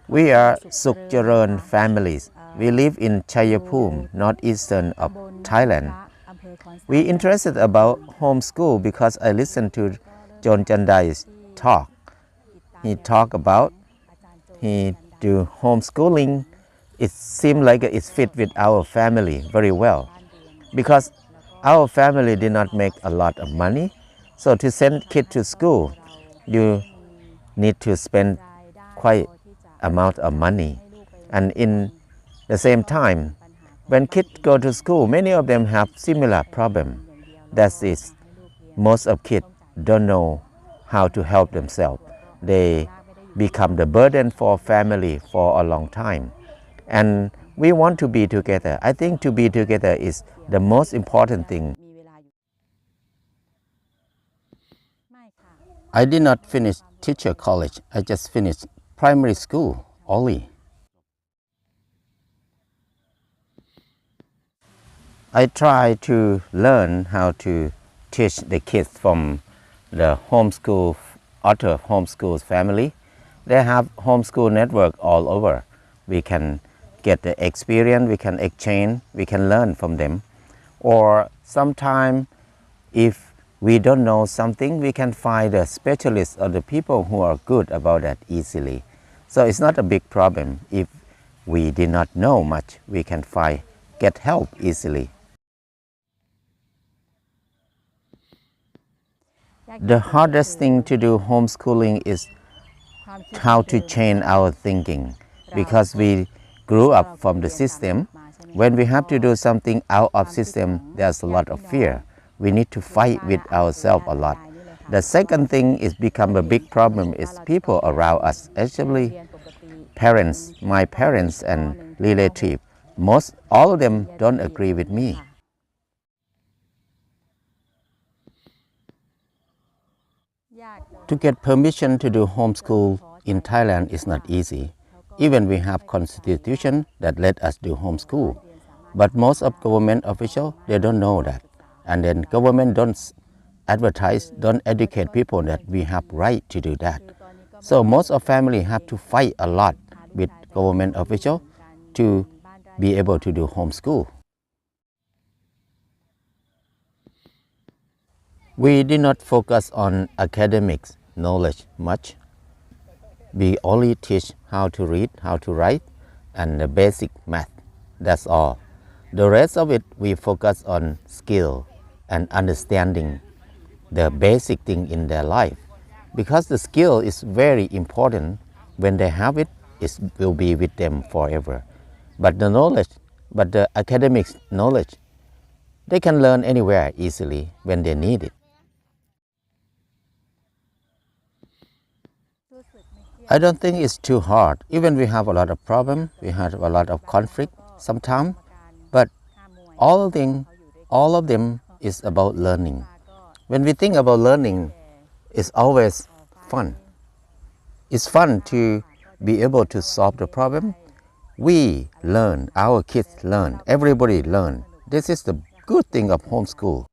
We are Sukjaran families. We live in Chayapum, northeastern of Thailand. We interested about homeschool because I listened to Jandai's talk. He talked about he do homeschooling. It seemed like it fit with our family very well because our family did not make a lot of money. So to send kids to school, you need to spend quite amount of money. And in the same time, when kids go to school, many of them have similar problem. That is, most of kids don't know how to help themselves. They become the burden for family for a long time. And we want to be together. I think to be together is the most important thing. I did not finish teacher college. I just finished primary school only. I try to learn how to teach the kids from the homeschool, other homeschool family. They have homeschool network all over. We can get the experience, we can exchange, we can learn from them. Or sometimes if we don't know something, we can find a specialist or the people who are good about that easily. So it's not a big problem. If we did not know much, we can get help easily. The hardest thing to do homeschooling is how to change our thinking because we grew up from the system. When we have to do something out of system, there's a lot of fear. We need to fight with ourselves a lot. The second thing is become a big problem is people around us, especially parents, my parents and relatives. All of them don't agree with me. To get permission to do homeschool in Thailand is not easy. Even we have constitution that let us do homeschool. But most of government officials, they don't know that. And then government don't advertise, don't educate people that we have right to do that. So most of family have to fight a lot with government officials to be able to do homeschool. We did not focus on academics knowledge much. We only teach how to read, how to write, and the basic math. That's all. The rest of it, we focus on skill and understanding the basic thing in their life. Because the skill is very important. When they have it, it will be with them forever. But the knowledge, but the academic knowledge, they can learn anywhere easily when they need it. I don't think it's too hard. Even we have a lot of problems, we have a lot of conflict sometimes, but all of them is about learning. When we think about learning, it's always fun. It's fun to be able to solve the problem. We learn, our kids learn, everybody learn. This is the good thing of homeschool.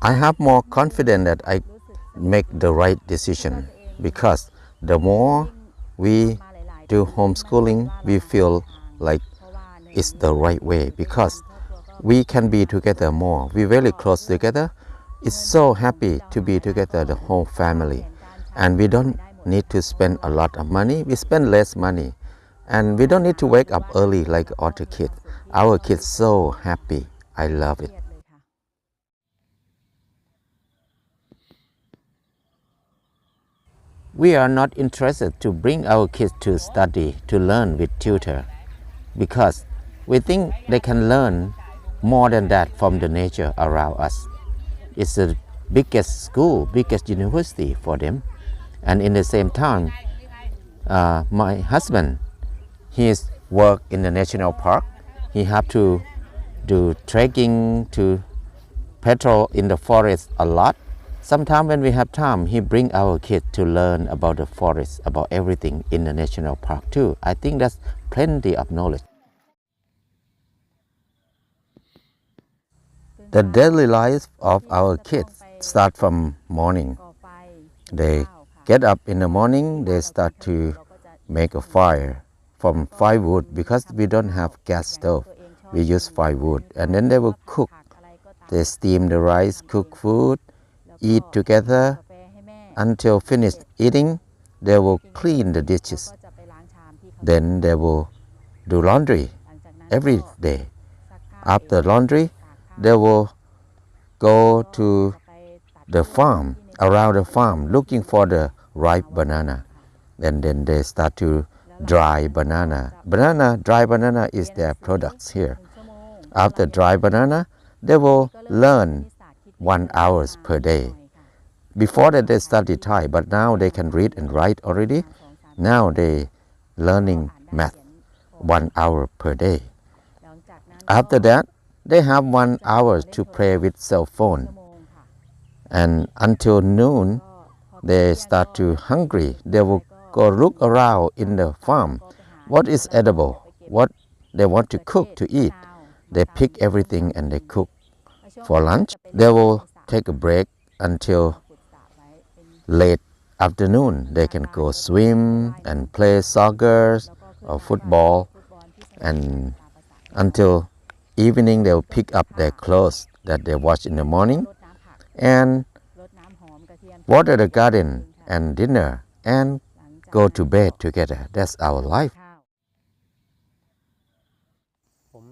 I have more confidence that I make the right decision because the more we do homeschooling, we feel like it's the right way because we can be together more. We're very close together. It's so happy to be together, the whole family. And we don't need to spend a lot of money. We spend less money. And we don't need to wake up early like other kids. Our kids so happy. I love it. We are not interested to bring our kids to study, to learn with tutor, because we think they can learn more than that from the nature around us. It's the biggest school, biggest university for them. And in the same time, my husband, he's work in the national park. He have to do trekking, to patrol in the forest a lot. Sometimes when we have time, he bring our kids to learn about the forest, about everything in the national park too. I think that's plenty of knowledge. The daily life of our kids start from morning. They get up in the morning, they start to make a fire from firewood because we don't have gas stove. We use firewood, and then they will cook. They steam the rice, cook food, eat together until finished eating. They will clean the dishes. Then they will do laundry every day. After laundry, they will go to the farm, around the farm, looking for the ripe banana. And then they start to dry banana. Dry banana is their products here. After dry banana, they will learn 1 hour per day. Before that they studied Thai, but now they can read and write already. Now they learning math 1 hour per day. After that, they have 1 hour to play with cell phone. And until noon, they start to hungry. They will go look around in the farm. What is edible? What they want to cook to eat? They pick everything and they cook. For lunch, they will take a break until late afternoon. They can go swim and play soccer or football, and until evening they will pick up their clothes that they wash in the morning and water the garden and dinner and go to bed together. That's our life.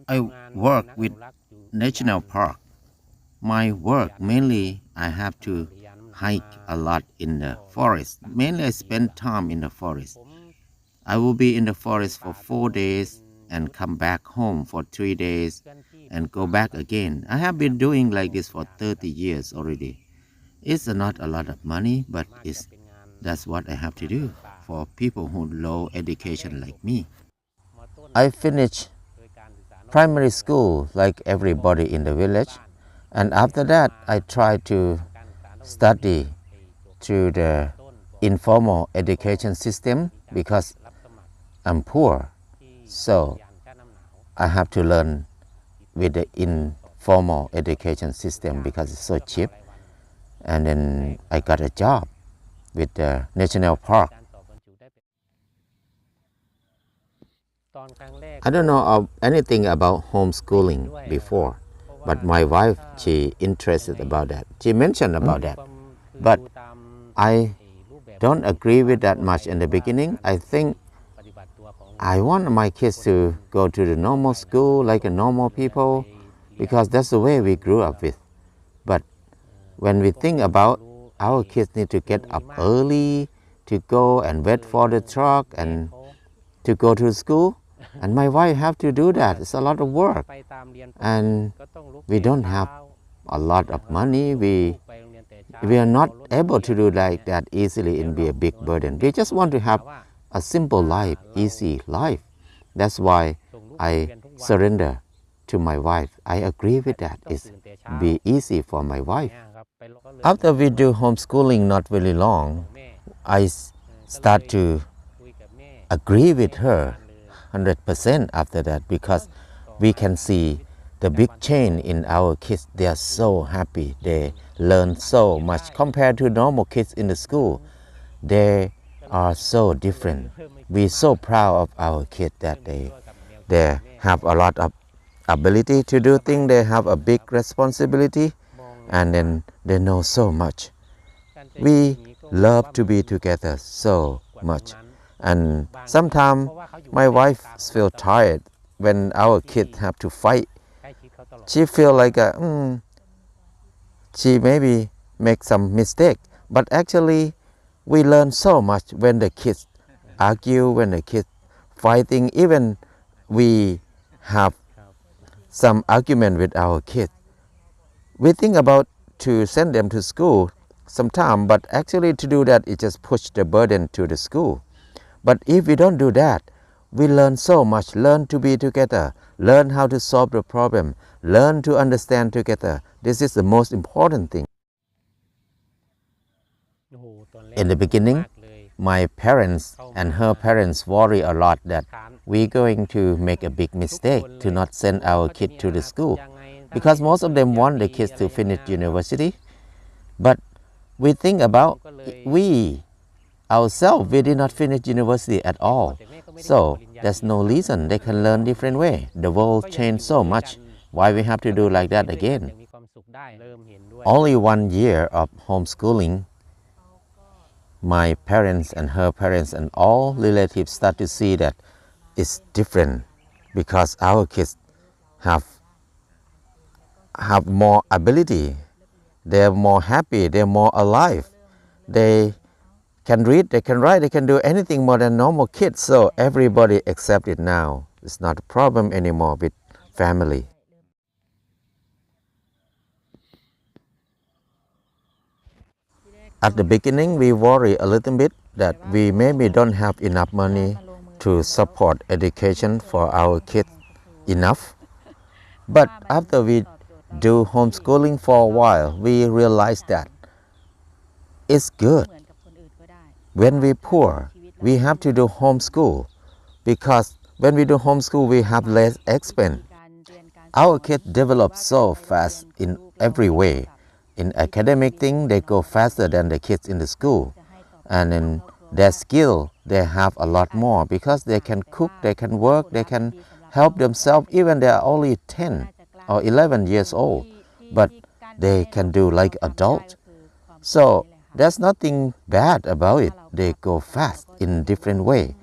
I work with National Park. My work mainly I have to hike a lot in the forest. Mainly I spend time in the forest. I will be in the forest for 4 days and come back home for 3 days and go back again. I have been doing like this for 30 years already. It's not a lot of money, but that's what I have to do for people who low education like me. I finished primary school like everybody in the village, and after that I tried to study through the informal education system because I'm poor. So I have to learn with the informal education system because it's so cheap. And then I got a job with the National Park. I don't know anything about homeschooling before, but my wife, she interested about that. She mentioned about that. But I don't agree with that much in the beginning. I think I want my kids to go to the normal school like a normal people because that's the way we grew up with. But when we think about our kids need to get up early to go and wait for the truck and to go to school, and my wife have to do that. It's a lot of work, and we don't have a lot of money. We are not able to do like that easily and be a big burden. We just want to have a simple life, easy life. That's why I surrender to my wife. I agree with that. It's be easy for my wife. After we do homeschooling not very long, I start to agree with her 100% after that because we can see the big change in our kids. They are so happy. They learn so much compared to normal kids in the school. They are so different. We're so proud of our kids that they have a lot of ability to do things. They have a big responsibility, and then they know so much. We love to be together so much. And sometimes my wife feels tired when our kids have to fight. She feels like she maybe make some mistake. But actually, we learn so much when the kids argue, when the kids fighting. Even we have some argument with our kids. We think about to send them to school sometime, but actually to do that, it just push the burden to the school. But if we don't do that, we learn so much, learn to be together, learn how to solve the problem, learn to understand together. This is the most important thing. In the beginning, my parents and her parents worry a lot that we're going to make a big mistake to not send our kid to the school, because most of them want the kids to finish university. But we think about we ourselves, we did not finish university at all, so there's no reason they can learn different way. The world changed so much. Why we have to do like that again? Only 1 year of homeschooling, my parents and her parents and all relatives start to see that it's different, because our kids have more ability, they're more happy, they're more alive, they can read, they can write, they can do anything more than normal kids. So everybody accept it now. It's not a problem anymore with family. At the beginning, we worry a little bit that we maybe don't have enough money to support education for our kids enough. But after we do homeschooling for a while, we realize that it's good. When we poor, we have to do homeschool, because when we do homeschool, we have less expense. Our kids develop so fast in every way. In academic thing, they go faster than the kids in the school. And in their skill, they have a lot more, because they can cook, they can work, they can help themselves, even they are only 10 or 11 years old. But they can do like adults. So there's nothing bad about it. They go fast in different way.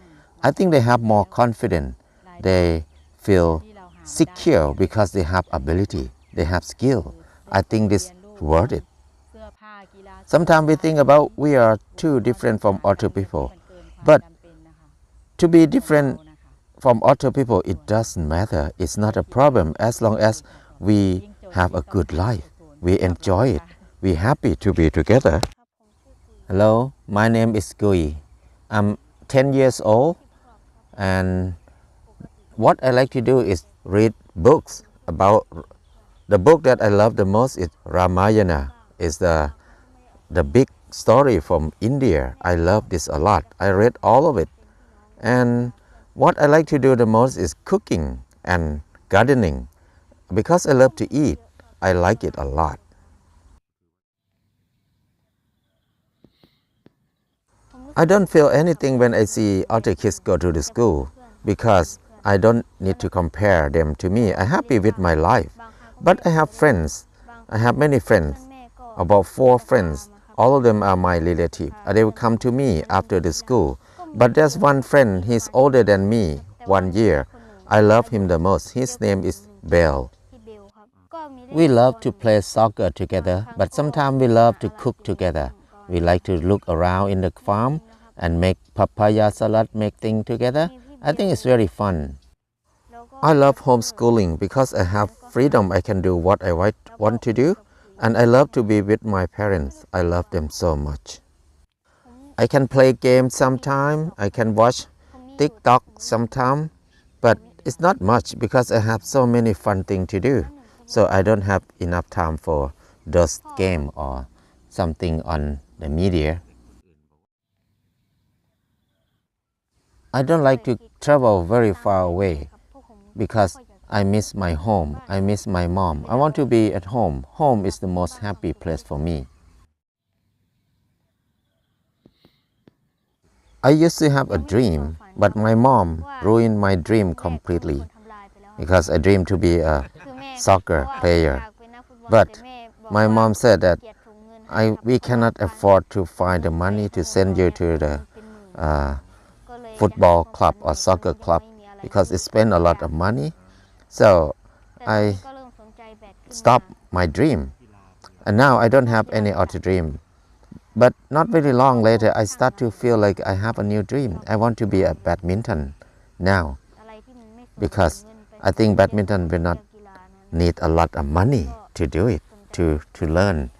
I think they have more confidence. They feel secure because they have ability, they have skill. I think this is worth it. Sometimes we think about we are too different from other people. But to be different from other people, it doesn't matter. It's not a problem as long as we have a good life. We enjoy it. We're happy to be together. Hello, my name is Gui. I'm 10 years old, and what I like to do is read books. About the book that I love the most is Ramayana. It's the big story from India. I love this a lot. I read all of it. And what I like to do the most is cooking and gardening. Because I love to eat, I like it a lot. I don't feel anything when I see other kids go to the school, because I don't need to compare them to me. I'm happy with my life. But I have friends. I have many friends, about 4 friends. All of them are my relatives. They will come to me after the school. But there's one friend, he's older than me, 1 year. I love him the most. His name is Bell. We love to play soccer together, but sometimes we love to cook together. We like to look around in the farm and make papaya salad, make things together. I think it's very fun. I love homeschooling because I have freedom. I can do what I want to do, and I love to be with my parents. I love them so much. I can play games sometime. I can watch TikTok sometime, but it's not much because I have so many fun things to do. So I don't have enough time for those games or something on the media. I don't like to travel very far away because I miss my home. I miss my mom. I want to be at home. Home is the most happy place for me. I used to have a dream, but my mom ruined my dream completely because I dreamed to be a soccer player. But my mom said that we cannot afford to find the money to send you to the football club or soccer club because it spends a lot of money. So I stopped my dream, and now I don't have any other dream. But not very long later, I start to feel like I have a new dream. I want to be a badminton now, because I think badminton will not need a lot of money to do it, to learn.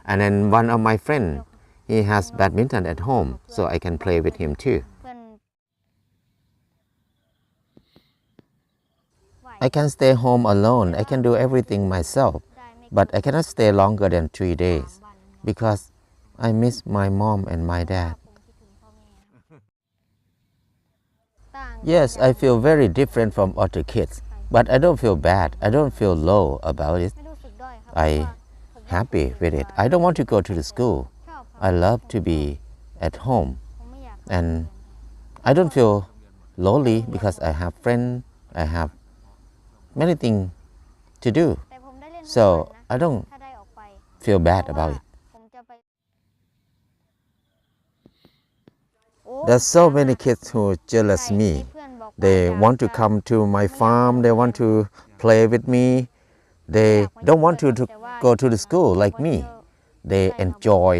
And then one of my friends, he has badminton at home, so I can play with him too. I can stay home alone. I can do everything myself, but I cannot stay longer than 3 days because I miss my mom and my dad. Yes, I feel very different from other kids, but I don't feel bad. I don't feel low about it. I'm happy with it. I don't want to go to the school. I love to be at home ผมไม่อยากเข้าโรงเรีย and น I don't feel lonely because I have friends, I have many things to do. แต่ผมได้เล่นทุก So วันนะ I don't ถ้าได้ออกไป feel เพ bad ราะว่า about it. ผมจะไปโอ้ There's so many kids who ใช่ jealous ที่ me. เพื่อนบอกว่า They อยาก want to จะ come to my ไม่อยาก farm, เข้า they โรง want เรียน to play with me. ไม่ They อยากมาอยู่ don't ด้ว want ยหร to อกแต่ว่า go อยาก to the มา school เพ like ราะ me. เจอ They ใช่ครับ enjoy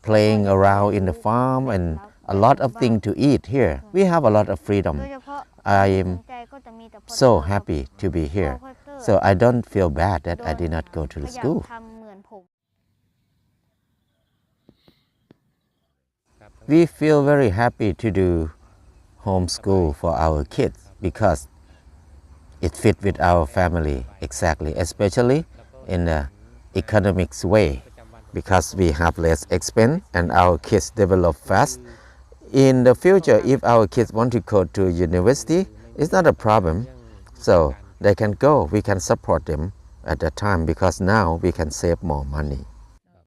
แล้วก็ playing อยาก around ได้ in the รู้ farm ได้ and รับ a lot of things to eat here. We have a lot of โด freedom. ยเฉพาะ I ที่ส am นใจก็จะมีแต่พอตเตอ so ร์กับ happy to be พ่อ here. พอตเตอร์ So I don't feel bad that โด I น did not go to เขา the อยาก school. ทำเหมือนผม We feel very happy to do homeschool for our kids because it fits with our family exactly, especially in the economics way because we have less expense and our kids develop fast. In the future, if our kids want to go to university, it's not a problem. So they can go, we can support them at that time because now we can save more money.